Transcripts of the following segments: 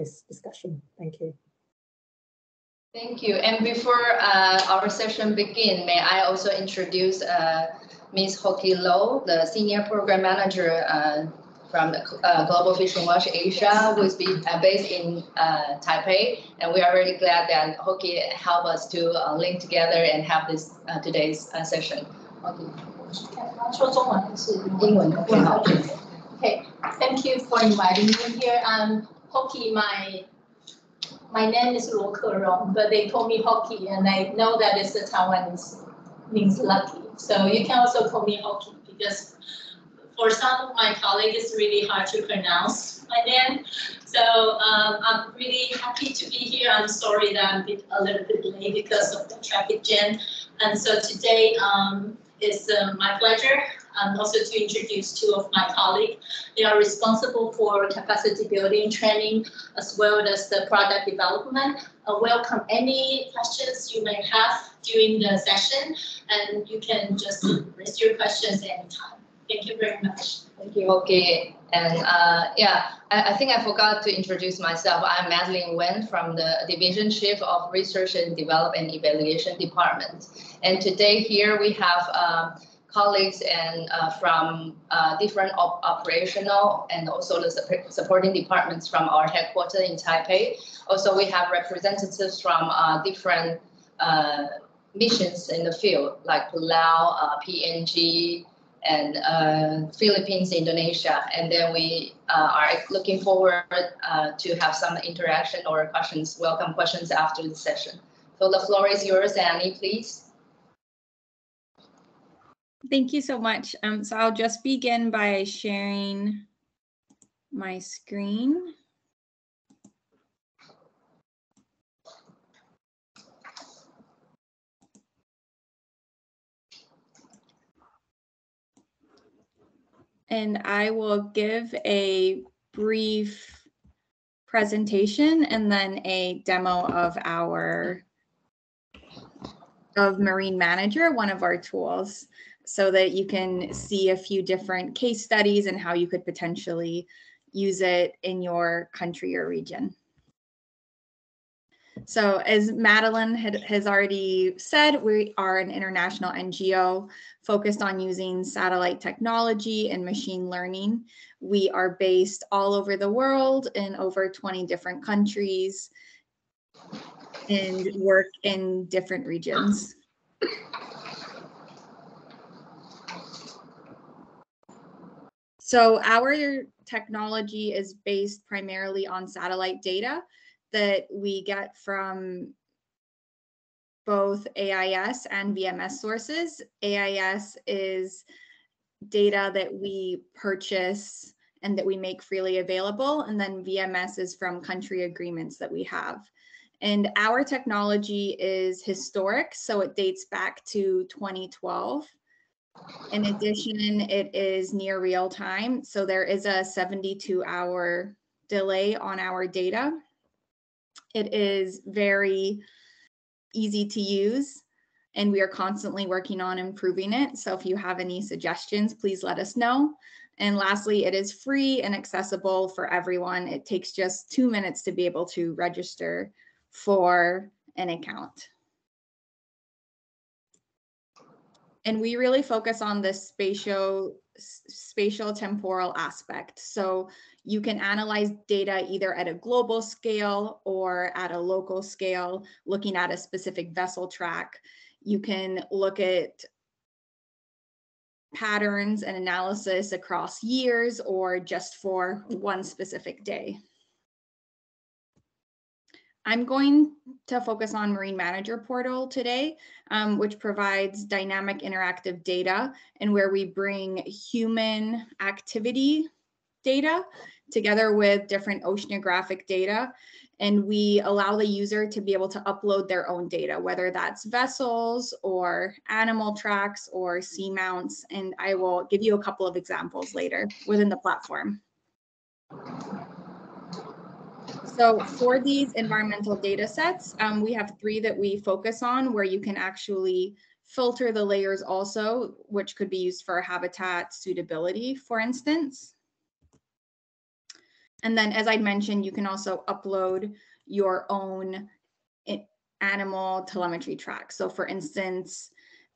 this discussion. Thank you. Thank you. And before our session begin, may I also introduce Ms. Hoki Lo, the Senior Program Manager from the Global Fish and Watch Asia, who is based in Taipei. And we are really glad that Hoki helped us to link together and have this today's session. Hoki. Okay, thank you for inviting me here. Hoki, my name is Luo Kerong, but they call me Hoki, and I know that it's the Taiwanese means lucky. So you can also call me Hoki, because for some of my colleagues, it's really hard to pronounce my name. So I'm really happy to be here. I'm sorry that I'm a little bit late because of the traffic jam. And so today it's my pleasure also to introduce two of my colleagues. They are responsible for capacity building training as well as the product development. Welcome any questions you may have during the session, and you can just raise your questions anytime. Thank you very much. Thank you, Hoki. And yeah, I think I forgot to introduce myself. I'm Madeline Wen from the Division Chief of Research and Development and Evaluation Department. And today here we have colleagues and from different operational and also the supporting departments from our headquarters in Taipei. Also, we have representatives from different missions in the field, like Palau, PNG, and Philippines, Indonesia. And then we are looking forward to have some interaction or questions, welcome questions after the session. So the floor is yours, Annie, please. Thank you so much. So I'll just begin by sharing my screen. And I will give a brief presentation and then a demo of Marine Manager, one of our tools, so that you can see a few different case studies and how you could potentially use it in your country or region. So as Madeline has already said, we are an international NGO focused on using satellite technology and machine learning. We are based all over the world in over 20 different countries and work in different regions. So our technology is based primarily on satellite data that we get from both AIS and VMS sources. AIS is data that we purchase and that we make freely available, and then VMS is from country agreements that we have. And our technology is historic, so it dates back to 2012. In addition, it is near real time, so there is a 72-hour delay on our data. It is very easy to use, and we are constantly working on improving it. So if you have any suggestions, please let us know. And lastly, it is free and accessible for everyone. It takes just 2 minutes to be able to register for an account. And we really focus on the spatial temporal aspect. So you can analyze data either at a global scale or at a local scale, looking at a specific vessel track. You can look at patterns and analysis across years or just for one specific day. I'm going to focus on Marine Manager Portal today, which provides dynamic interactive data and where we bring human activity data together with different oceanographic data. And we allow the user to be able to upload their own data, whether that's vessels or animal tracks or seamounts. And I will give you a couple of examples later within the platform. So for these environmental data sets, we have 3 that we focus on where you can actually filter the layers also, which could be used for habitat suitability, for instance. And then, as I mentioned, you can also upload your own animal telemetry track. So for instance,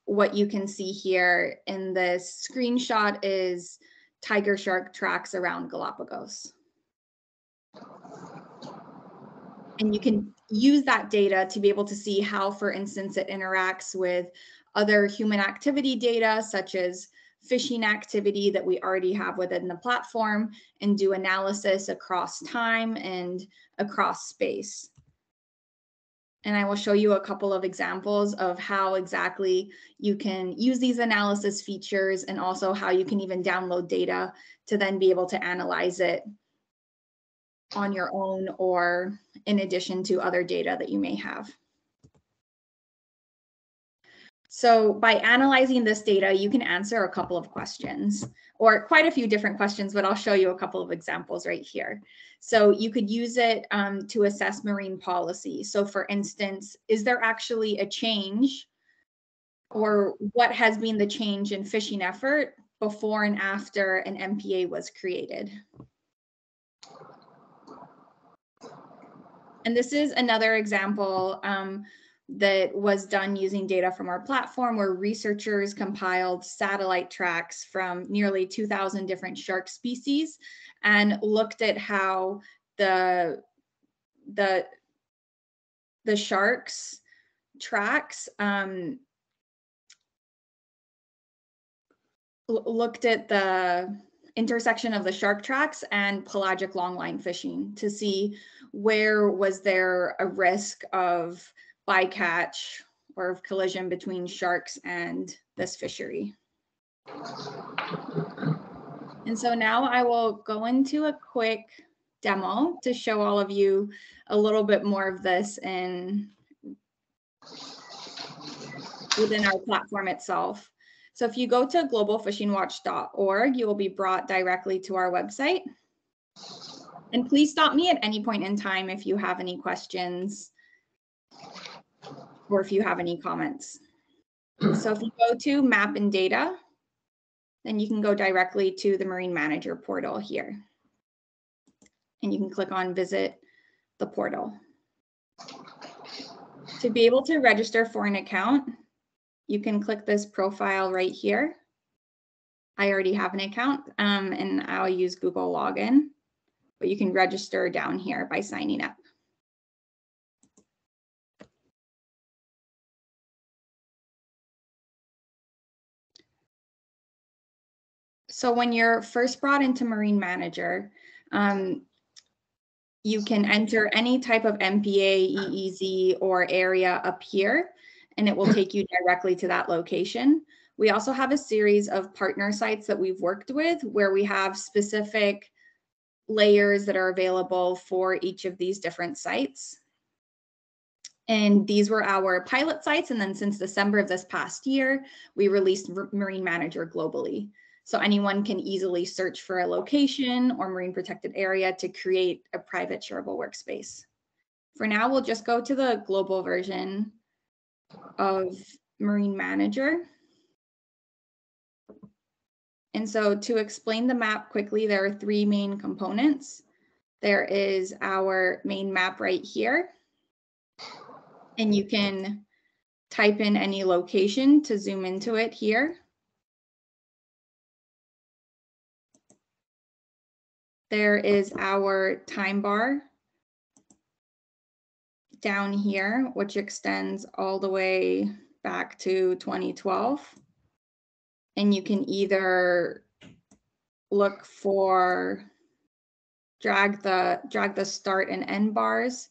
what you can see here in this screenshot is tiger shark tracks around Galapagos. And you can use that data to be able to see how, for instance, it interacts with other human activity data, such as fishing activity that we already have within the platform, and do analysis across time and across space. And I will show you a couple of examples of how exactly you can use these analysis features, and also how you can even download data to then be able to analyze it on your own or in addition to other data that you may have. So by analyzing this data, you can answer a couple of questions, or quite a few different questions, but I'll show you a couple of examples right here. So you could use it to assess marine policy. So for instance, is there actually a change, or what has been the change in fishing effort before and after an MPA was created? And this is another example that was done using data from our platform, where researchers compiled satellite tracks from nearly 2,000 different shark species and looked at how the sharks tracks looked at the intersection of the shark tracks and pelagic longline fishing to see where was there a risk of bycatch or of collision between sharks and this fishery. And so now I will go into a quick demo to show all of you a little bit more of this within our platform itself. So if you go to globalfishingwatch.org, you will be brought directly to our website. And please stop me at any point in time if you have any questions or if you have any comments. So if you go to Map and Data, then you can go directly to the Marine Manager portal here. And you can click on Visit the portal. To be able to register for an account, you can click this profile right here. I already have an account and I'll use Google Login, but you can register down here by signing up. So when you're first brought into Marine Manager, you can enter any type of MPA, EEZ, or area up here, and it will take you directly to that location. We also have a series of partner sites that we've worked with where we have specific layers that are available for each of these different sites. And these were our pilot sites. And then since December of this past year, we released Marine Manager globally. So anyone can easily search for a location or marine protected area to create a private shareable workspace. For now, we'll just go to the global version of Marine Manager. And so to explain the map quickly, there are three main components. There is our main map right here. And you can type in any location to zoom into it here. There is our time bar down here, which extends all the way back to 2012. And you can either look for, drag the start and end bars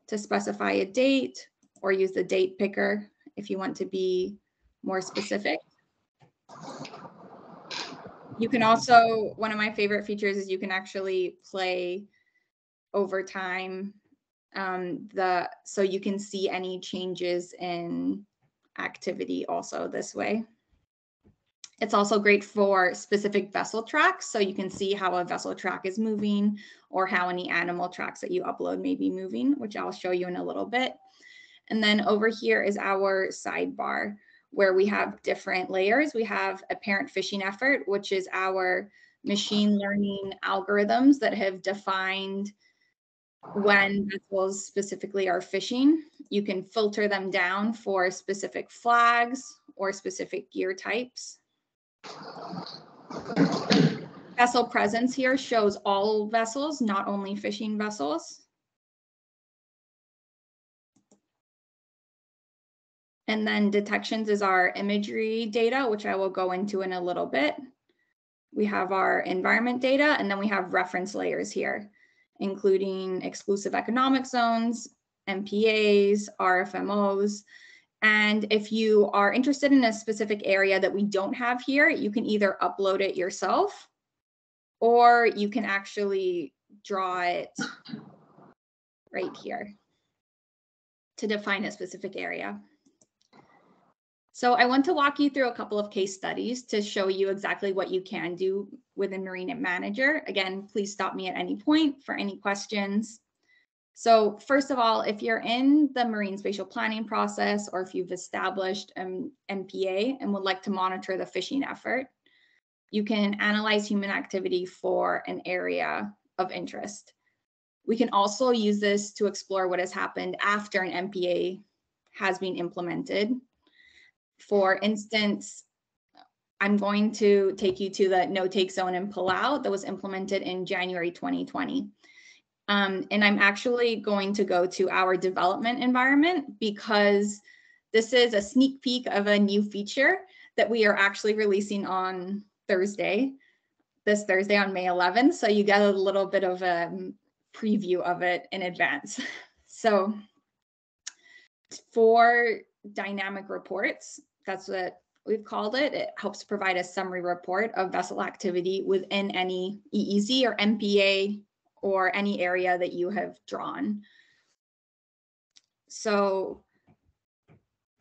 to specify a date, or use the date picker if you want to be more specific. You can also, one of my favorite features is you can actually play over time, so you can see any changes in activity also this way. It's also great for specific vessel tracks, so you can see how a vessel track is moving or how any animal tracks that you upload may be moving, which I'll show you in a little bit. And then over here is our sidebar, where we have different layers. We have apparent fishing effort, which is our machine learning algorithms that have defined when vessels specifically are fishing. You can filter them down for specific flags or specific gear types. Vessel presence here shows all vessels, not only fishing vessels. And then detections is our imagery data, which I will go into in a little bit. We have our environment data, and then we have reference layers here, including exclusive economic zones, MPAs, RFMOs. And if you are interested in a specific area that we don't have here, you can either upload it yourself, or you can actually draw it right here to define a specific area. So I want to walk you through a couple of case studies to show you exactly what you can do within Marine Manager. Again, please stop me at any point for any questions. So first of all, if you're in the marine spatial planning process, or if you've established an MPA and would like to monitor the fishing effort, you can analyze human activity for an area of interest. We can also use this to explore what has happened after an MPA has been implemented. For instance, I'm going to take you to the no-take zone in Palau that was implemented in January 2020. And I'm actually going to go to our development environment because this is a sneak peek of a new feature that we are actually releasing on Thursday, this Thursday on May 11th. So you get a little bit of a preview of it in advance. So for dynamic reports, that's what we've called it. It helps provide a summary report of vessel activity within any EEZ or MPA or any area that you have drawn. So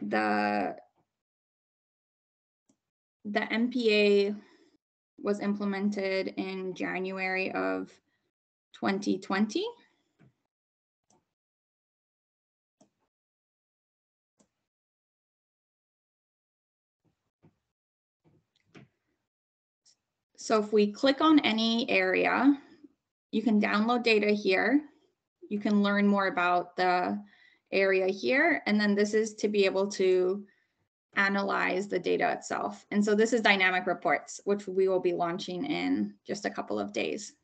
the MPA was implemented in January of 2020. So if we click on any area, you can download data here. You can learn more about the area here. And then this is to be able to analyze the data itself. And so this is dynamic reports, which we will be launching in just a couple of days.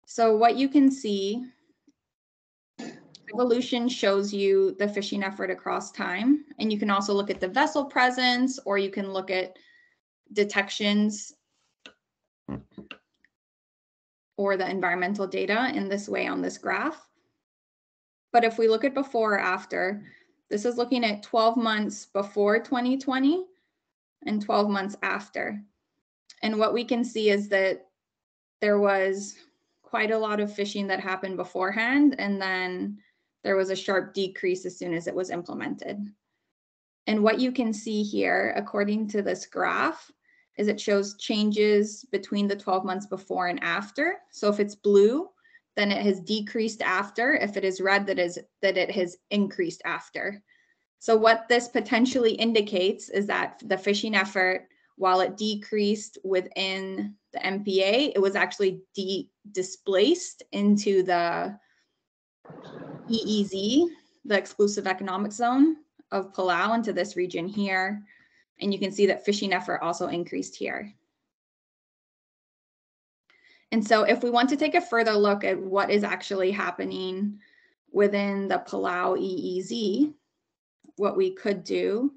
So what you can see, evolution shows you the fishing effort across time. And you can also look at the vessel presence, or you can look at detections or the environmental data in this way on this graph. But if we look at before or after, this is looking at 12 months before 2020 and 12 months after. And what we can see is that there was quite a lot of fishing that happened beforehand, and then there was a sharp decrease as soon as it was implemented. And what you can see here, according to this graph, is it shows changes between the 12 months before and after. So if it's blue, then it has decreased after. If it is red, that it has increased after. So what this potentially indicates is that the fishing effort, while it decreased within the MPA, it was actually displaced into the EEZ, the exclusive economic zone of Palau, into this region here. And you can see that fishing effort also increased here. And so if we want to take a further look at what is actually happening within the Palau EEZ, what we could do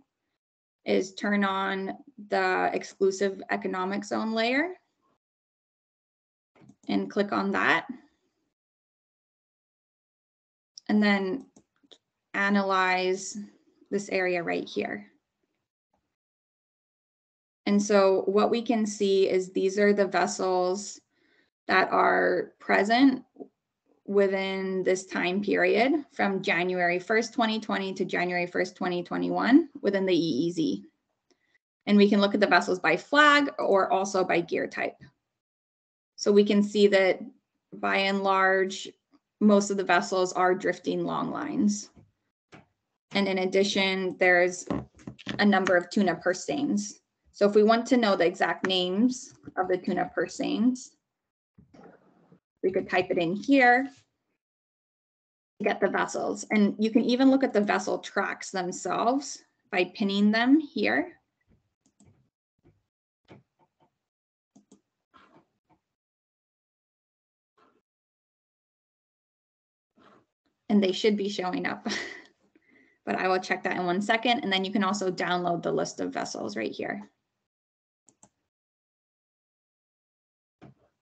is turn on the exclusive economic zone layer and click on that. And then analyze this area right here. And so what we can see is these are the vessels that are present within this time period from January 1st, 2020 to January 1st, 2021 within the EEZ. And we can look at the vessels by flag or also by gear type. So we can see that by and large, most of the vessels are drifting long lines. And in addition, there's a number of tuna purse seines So if we want to know the exact names of the tuna purseines, we could type it in here, get the vessels. And you can even look at the vessel tracks themselves by pinning them here. And they should be showing up, but I will check that in 1 second. And then you can also download the list of vessels right here.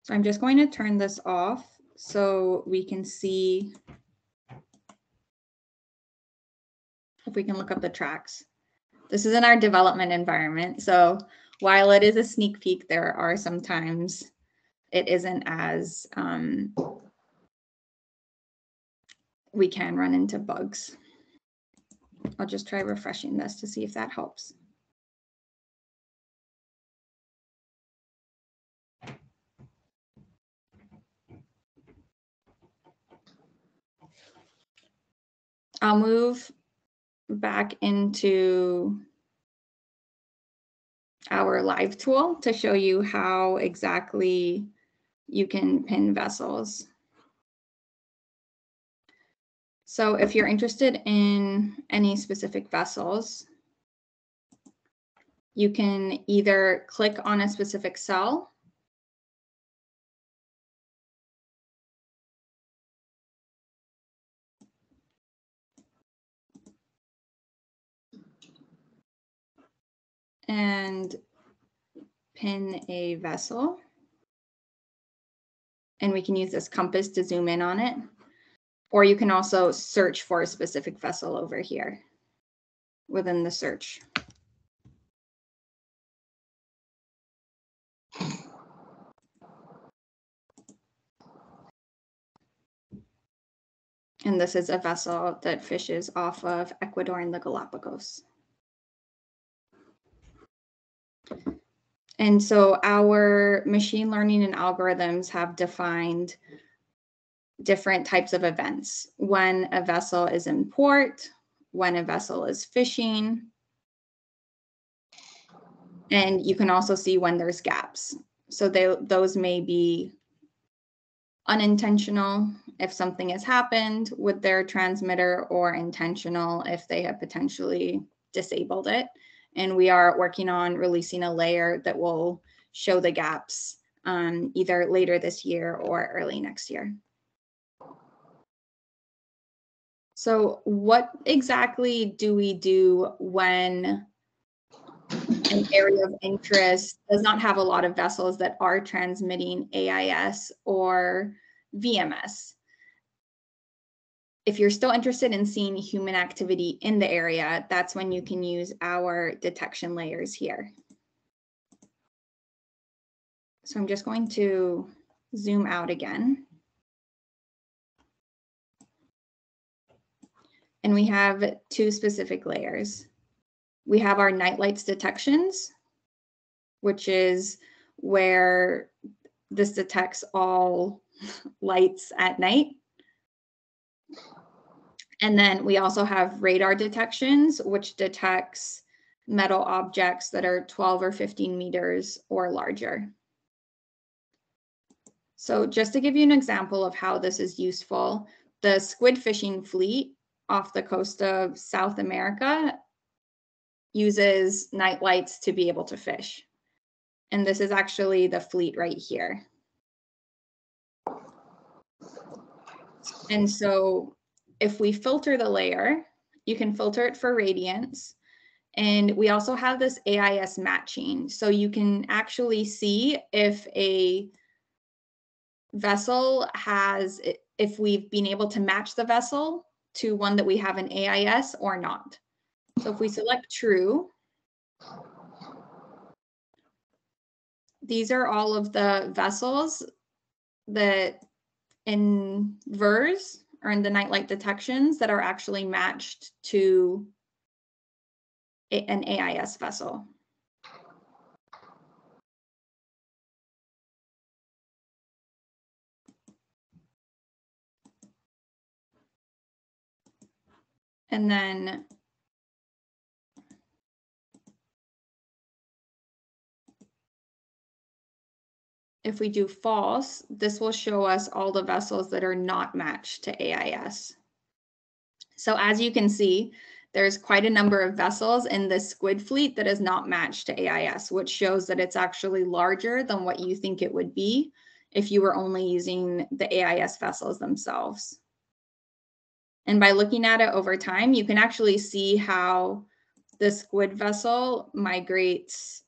So I'm just going to turn this off so we can see if we can look up the tracks. This is in our development environment. So while it is a sneak peek, there are sometimes it isn't as, we can run into bugs. I'll just try refreshing this to see if that helps. I'll move back into our live tool to show you how exactly you can pin vessels. So if you're interested in any specific vessels, you can either click on a specific cell and pin a vessel. And we can use this compass to zoom in on it. Or you can also search for a specific vessel over here within the search. And this is a vessel that fishes off of Ecuador and the Galapagos. And so our machine learning and algorithms have defined different types of events. When a vessel is in port, when a vessel is fishing, and you can also see when there's gaps. So those may be unintentional if something has happened with their transmitter, or intentional if they have potentially disabled it. And we are working on releasing a layer that will show the gaps either later this year or early next year. So what exactly do we do when an area of interest does not have a lot of vessels that are transmitting AIS or VMS? If you're still interested in seeing human activity in the area, that's when you can use our detection layers here. So I'm just going to zoom out again. And we have two specific layers. We have our night lights detections, which is where this detects all lights at night. And then we also have radar detections, which detects metal objects that are 12 or 15 meters or larger. So just to give you an example of how this is useful, the squid fishing fleet off the coast of South America uses night lights to be able to fish. And this is actually the fleet right here. And so if we filter the layer, you can filter it for radiance. And we also have this AIS matching. So you can actually see if a vessel has, if we've been able to match the vessel to one that we have an AIS or not. So if we select true, these are all of the vessels that in VERS or in the nightlight detections that are actually matched to an AIS vessel. And then if we do false, this will show us all the vessels that are not matched to AIS. So as you can see, there's quite a number of vessels in this squid fleet that is not matched to AIS, which shows that it's actually larger than what you think it would be if you were only using the AIS vessels themselves. And by looking at it over time, you can actually see how the squid vessel migrates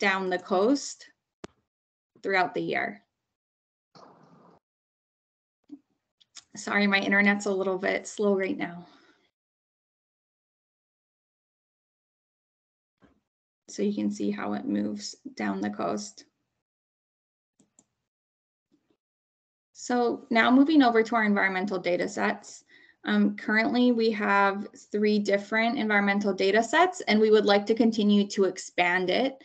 down the coast throughout the year. Sorry, my internet's a little bit slow right now. So you can see how it moves down the coast. So now moving over to our environmental data sets. Currently, we have 3 different environmental data sets, and we would like to continue to expand it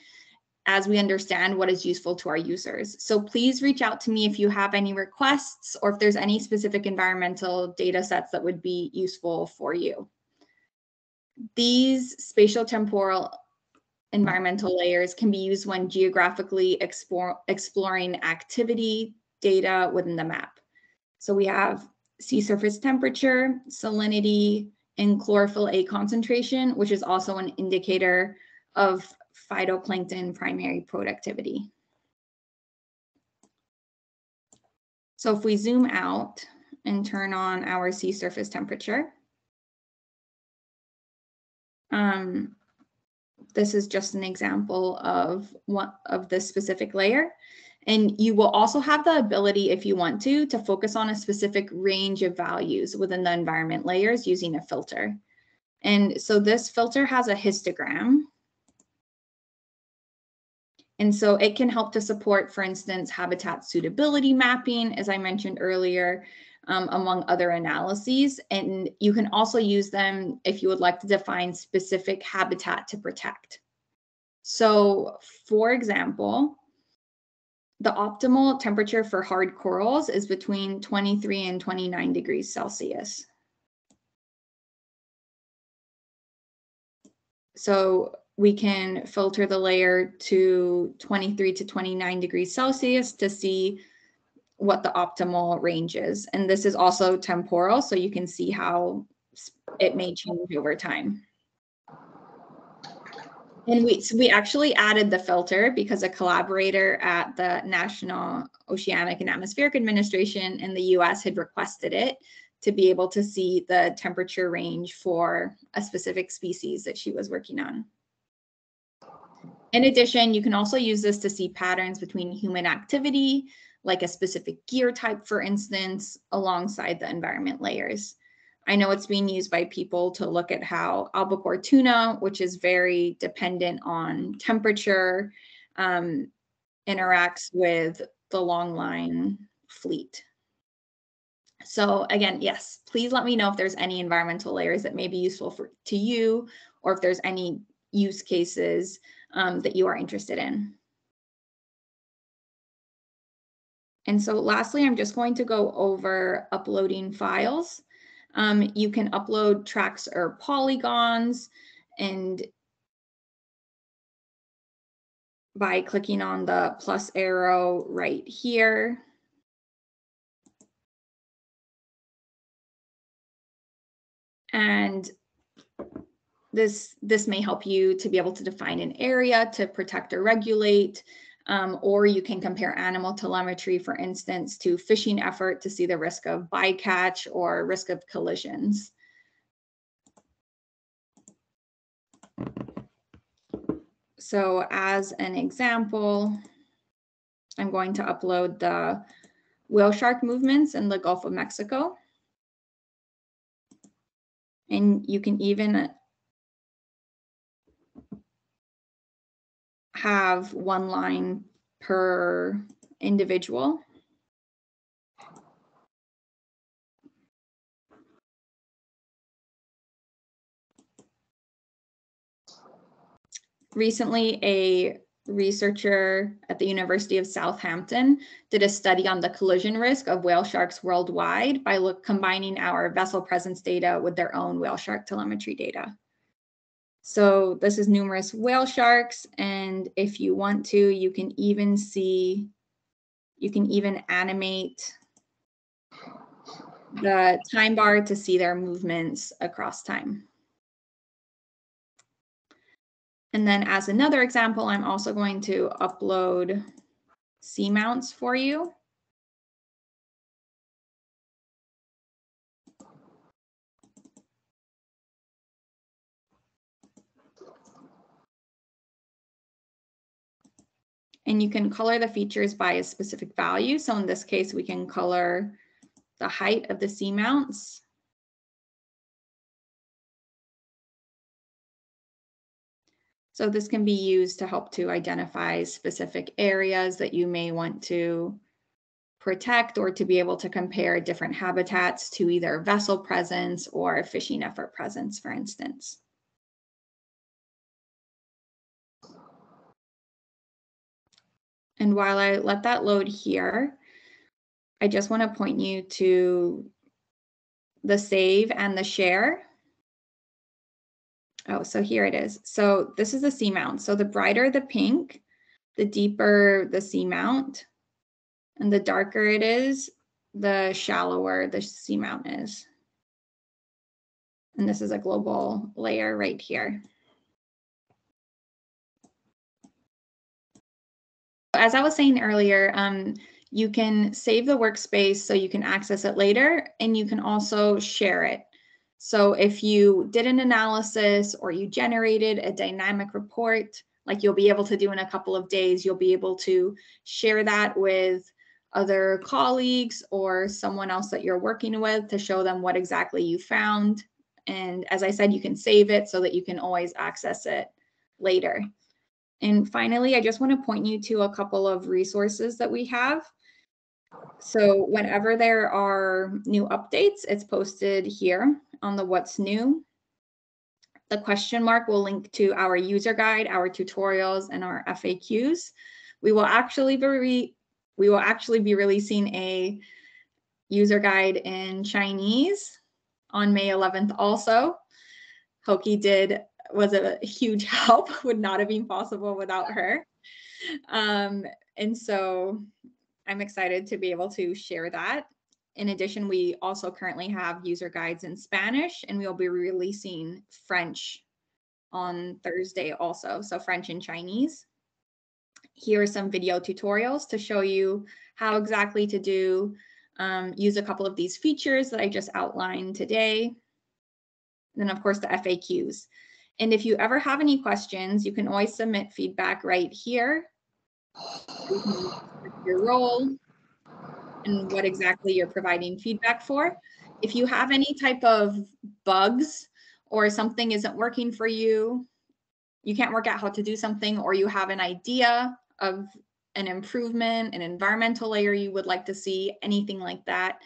as we understand what is useful to our users. So please reach out to me if you have any requests or if there's any specific environmental data sets that would be useful for you. These spatial temporal environmental layers can be used when geographically exploring activity data within the map. So we have sea surface temperature, salinity, and chlorophyll A concentration, which is also an indicator of phytoplankton primary productivity. So if we zoom out and turn on our sea surface temperature, this is just an example of this specific layer. And you will also have the ability, if you want to focus on a specific range of values within the environment layers using a filter. And so this filter has a histogram. And so it can help to support, for instance, habitat suitability mapping, as I mentioned earlier, among other analyses. And you can also use them if you would like to define specific habitat to protect. So for example, the optimal temperature for hard corals is between 23 and 29 degrees Celsius. So we can filter the layer to 23 to 29 degrees Celsius to see what the optimal range is. And this is also temporal, so you can see how it may change over time. And we actually added the filter because a collaborator at the National Oceanic and Atmospheric Administration in the US had requested it to be able to see the temperature range for a specific species that she was working on. In addition, you can also use this to see patterns between human activity, like a specific gear type, for instance, alongside the environment layers. I know it's being used by people to look at how albacore tuna, which is very dependent on temperature, interacts with the longline fleet. So again, yes, please let me know if there's any environmental layers that may be useful to you, or if there's any use cases that you are interested in. And so lastly, I'm just going to go over uploading files. You can upload tracks or polygons, and by clicking on the plus arrow right here. And this may help you to be able to define an area to protect or regulate, or you can compare animal telemetry, for instance, to fishing effort to see the risk of bycatch or risk of collisions. So as an example, I'm going to upload the whale shark movements in the Gulf of Mexico. And you can even have one line per individual. Recently, a researcher at the University of Southampton did a study on the collision risk of whale sharks worldwide by combining our vessel presence data with their own whale shark telemetry data. So this is numerous whale sharks. And if you want to, you can even animate the time bar to see their movements across time. And then as another example, I'm also going to upload seamounts for you. And you can color the features by a specific value. So in this case, we can color the height of the seamounts. So this can be used to help to identify specific areas that you may want to protect, or to be able to compare different habitats to either vessel presence or fishing effort presence, for instance. And while I let that load here, I just want to point you to the save and the share. Oh, so here it is. So this is the seamount. So the brighter the pink, the deeper the seamount, and the darker it is, the shallower the seamount is. And this is a global layer right here. As I was saying earlier, you can save the workspace so you can access it later, and you can also share it. So if you did an analysis or you generated a dynamic report, like you'll be able to do in a couple of days, you'll be able to share that with other colleagues or someone else that you're working with to show them what exactly you found. And as I said, you can save it so that you can always access it later. And finally, I just want to point you to a couple of resources that we have. So whenever there are new updates, it's posted here on the What's New. The question mark will link to our user guide, our tutorials, and our FAQs. We will actually be releasing a user guide in Chinese on May 11th also. Hoki was a huge help, would not have been possible without her. And so I'm excited to be able to share that. In addition, we also currently have user guides in Spanish, and we'll be releasing French on Thursday also, so French and Chinese. Here are some video tutorials to show you how exactly to use a couple of these features that I just outlined today. And then of course the FAQs. And if you ever have any questions, you can always submit feedback right here. You can select your role and what exactly you're providing feedback for. If you have any type of bugs or something isn't working for you, you can't work out how to do something, or you have an idea of an improvement, an environmental layer you would like to see, anything like that,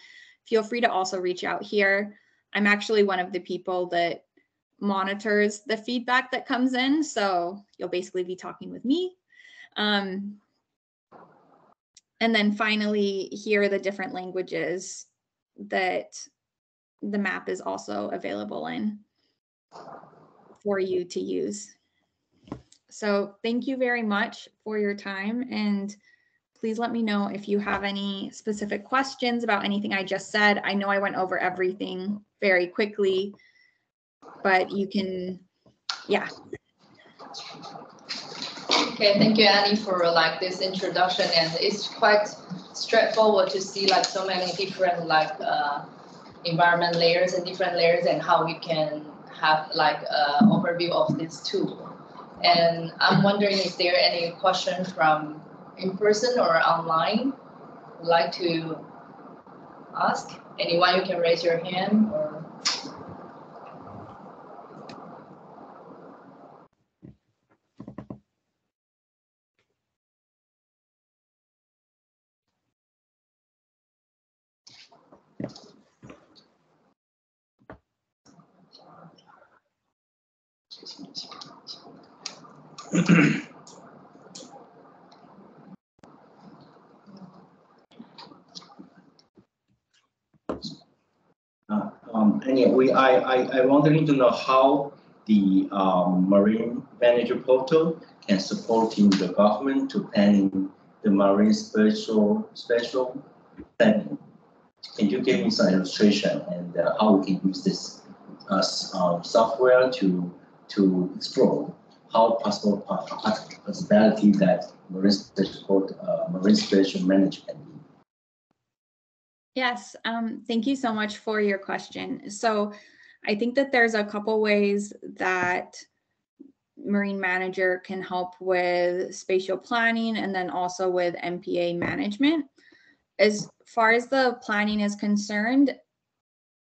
feel free to also reach out here. I'm actually one of the people that monitors the feedback that comes in, so you'll basically be talking with me. And then finally, here are the different languages that the map is also available in for you to use. So thank you very much for your time, and please let me know if you have any specific questions about anything I just said. I know I went over everything very quickly, but you can, yeah. Okay, thank you, Annie, for this introduction, and it's quite straightforward to see so many different environment layers and different layers, and how we can have an overview of this tool. And I'm wondering if there are any questions from in person or online would like to ask. Anyone, you can raise your hand or. Anyway, I wondering to know how the Marine Manager Portal can supporting the government to planning the marine special planning. Can you give me some illustration and how we can use this software to explore how possibility that marine special management? Yes, thank you so much for your question. So I think that there's a couple ways that Marine Manager can help with spatial planning and then also with MPA management. As far as the planning is concerned,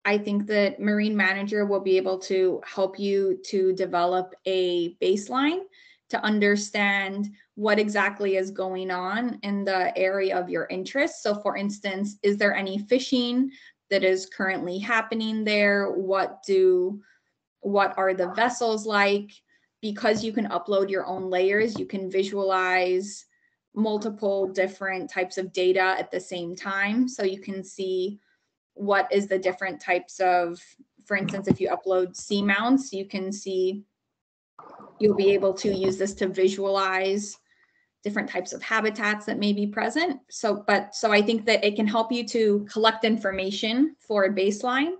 I think that Marine Manager will be able to help you to develop a baseline to understand what exactly is going on in the area of your interest. So for instance, is there any fishing that is currently happening there? What are the vessels like? Because you can upload your own layers, you can visualize multiple different types of data at the same time. So you can see what is the different types of, for instance, if you upload seamounts, you can see, you'll be able to use this to visualize different types of habitats that may be present. So I think that it can help you to collect information for a baseline.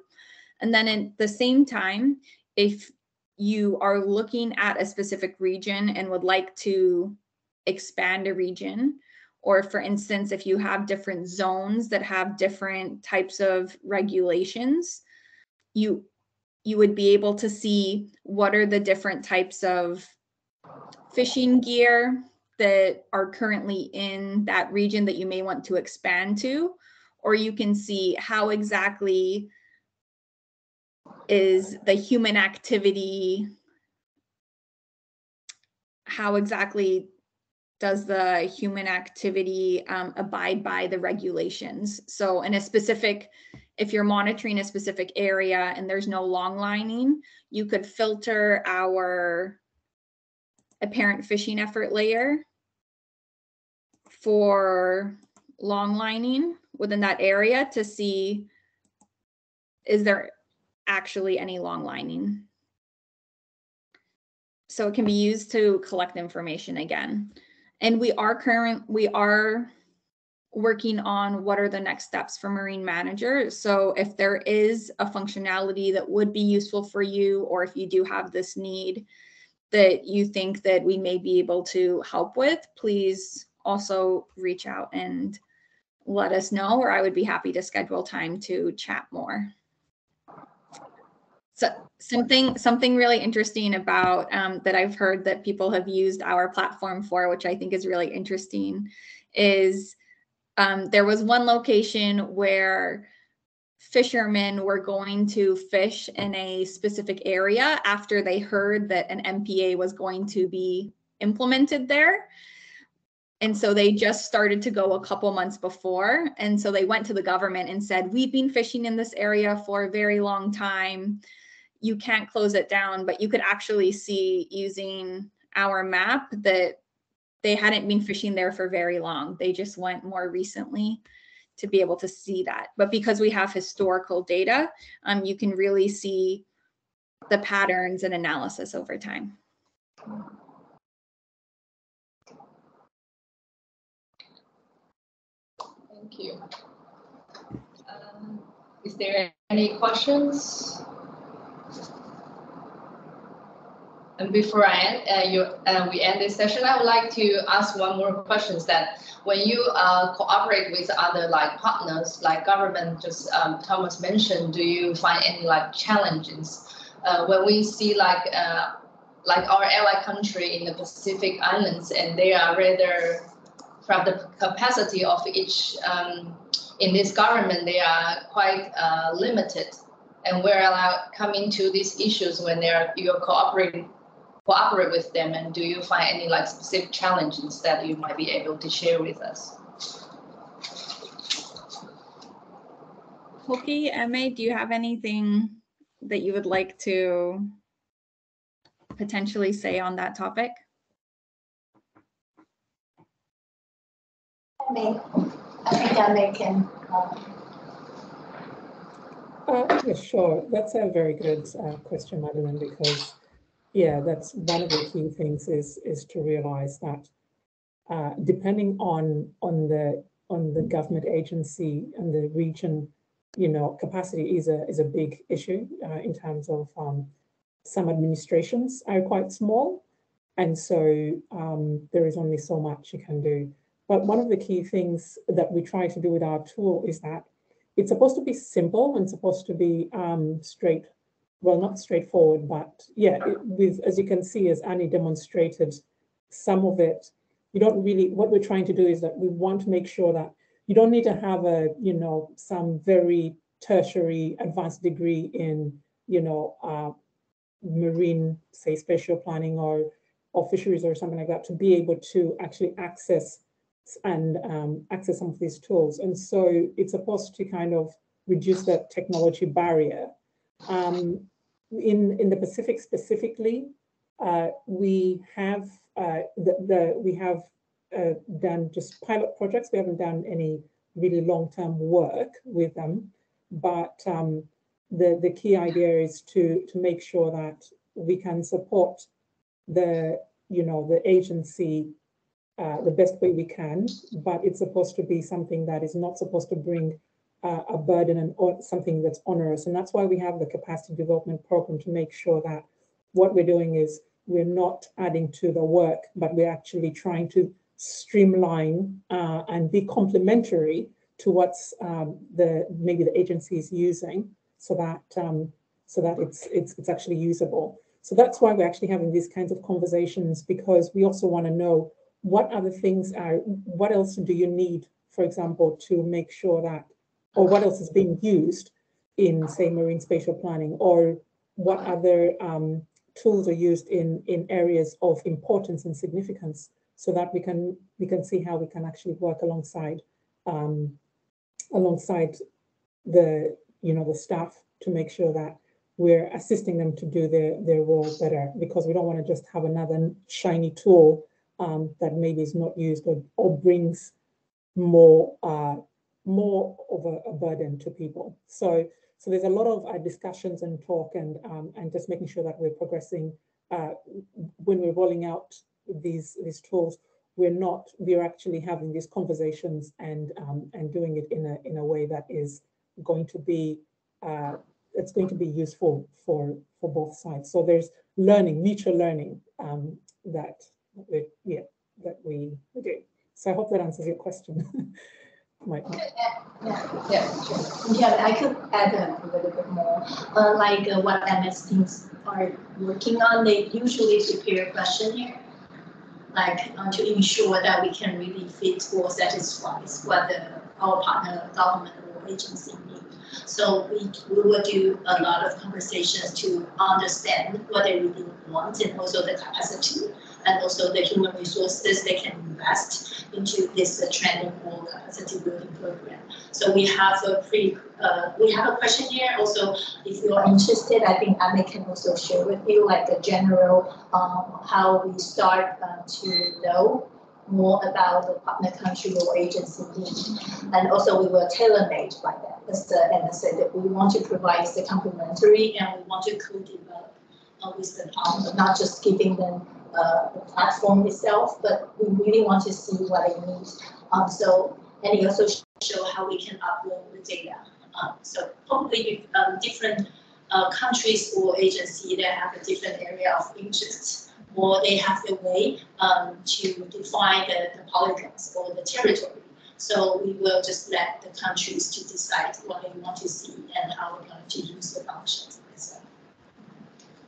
And then at the same time, if you are looking at a specific region and would like to expand a region, or for instance, if you have different zones that have different types of regulations, you would be able to see what are the different types of fishing gear that are currently in that region that you may want to expand to, or you can see how exactly is the human activity, how exactly does the human activity abide by the regulations. So in a specific, if you're monitoring a specific area and there's no long lining, you could filter our apparent fishing effort layer for long lining within that area to see, is there actually any long lining? So it can be used to collect information again. And we are working on what are the next steps for Marine Manager. So if there is a functionality that would be useful for you, or if you do have this need that you think that we may be able to help with, please also reach out and let us know, or I would be happy to schedule time to chat more. So something really interesting about that I've heard that people have used our platform for, which I think is really interesting, is there was one location where fishermen were going to fish in a specific area after they heard that an MPA was going to be implemented there. And so they just started to go a couple months before. And so they went to the government and said, we've been fishing in this area for a very long time. You can't close it down, but you could actually see using our map that they hadn't been fishing there for very long. They just went more recently to be able to see that. But because we have historical data, you can really see the patterns and analysis over time. Thank you. Is there any questions? And before we end this session, I would like to ask one more question. That when you cooperate with other partners, like government, just Thomas mentioned, do you find any challenges when we see our ally country in the Pacific Islands, and they are rather from the capacity of each in this government, they are quite limited, and we're coming to these issues when you're cooperate with them, and do you find any specific challenges that you might be able to share with us? Hoki, Emma, do you have anything that you would like to potentially say on that topic? I think Emma can. Yeah, sure. That's a very good question, Madeline, because Yeah, that's one of the key things is to realize that depending on the government agency and the region, capacity is a big issue in terms of some administrations are quite small, and so there is only so much you can do. But one of the key things that we try to do with our tool is that it's supposed to be simple and supposed to be not straightforward, but yeah, as you can see, as Annie demonstrated, some of it, what we're trying to do is that we want to make sure that you don't need to have some very tertiary advanced degree in, marine, say, spatial planning or fisheries or something like that to be able to actually access some of these tools. And so it's supposed to kind of reduce that technology barrier. In the Pacific specifically, we have done just pilot projects. We haven't done any really long-term work with them, but the key idea is to make sure that we can support the agency the best way we can, but it's supposed to be something that is not supposed to bring a burden or something that's onerous. And that's why we have the capacity development program, to make sure that what we're doing is we're not adding to the work, but we're actually trying to streamline and be complementary to what's maybe the agency is using, so that it's actually usable. So that's why we're actually having these kinds of conversations, because we also want to know what other things what else do you need, for example, to make sure that, or what else is being used in, say, marine spatial planning, or what other tools are used in areas of importance and significance, so that we can see how we can actually work alongside the the staff to make sure that we're assisting them to do their role better, because we don't want to just have another shiny tool that maybe is not used or brings more of a burden to people. So there's a lot of discussions and talk and just making sure that we're progressing when we're rolling out these tools. We're actually having these conversations and doing it in a way that is going to be useful for both sides. So there's mutual learning that we do. So I hope that answers your question. Yeah, I could add a little bit more. What MS teams are working on, they usually prepare a questionnaire, to ensure that we can really fit or satisfy what our partner government or agency need. So we will do a lot of conversations to understand what they really want, and also the capacity, and also the human resources they can invest into this training or capacity building program. So we have a questionnaire. Also, if you are interested, I think Anne can also share with you a general how we start to know more about the partner country or agency needs, and also we will tailor-made by that. As Anna said, that we want to provide the complementary, and we want to co-develop with the partner, not just giving them the platform itself, but we really want to see what they need. And it also show how we can upload the data. So hopefully, different countries or agency that have a different area of interest, or they have the way to define the polygons or the territory. So we will just let the countries to decide what they want to see and how we're going to use the functions.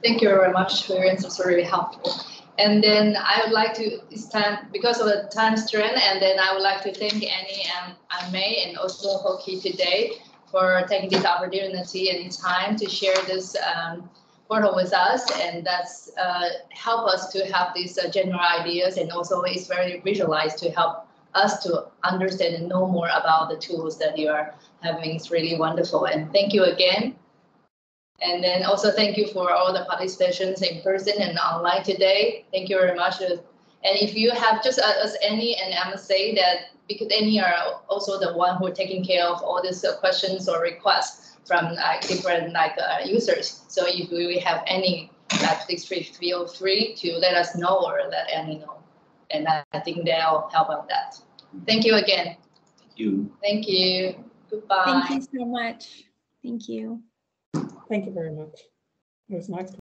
Thank you very much for your answers, really helpful. And then I would like to, this time, because of the time strain, and then I would like to thank Annie and May and also Hoki today for taking this opportunity and time to share this portal with us, and that's help us to have these general ideas, and also it's very visualized to help us to understand and know more about the tools that you are having. It's really wonderful, and thank you again. And then also thank you for all the participations in person and online today. Thank you very much. And if you have, just as Annie and Emma say, that because Annie are also the one who are taking care of all these questions or requests from different users. So if we have any at District 303 to let us know or let Annie know. And I think they'll help on that. Thank you again. Thank you. Thank you. Goodbye. Thank you so much. Thank you. Thank you very much. It was nice.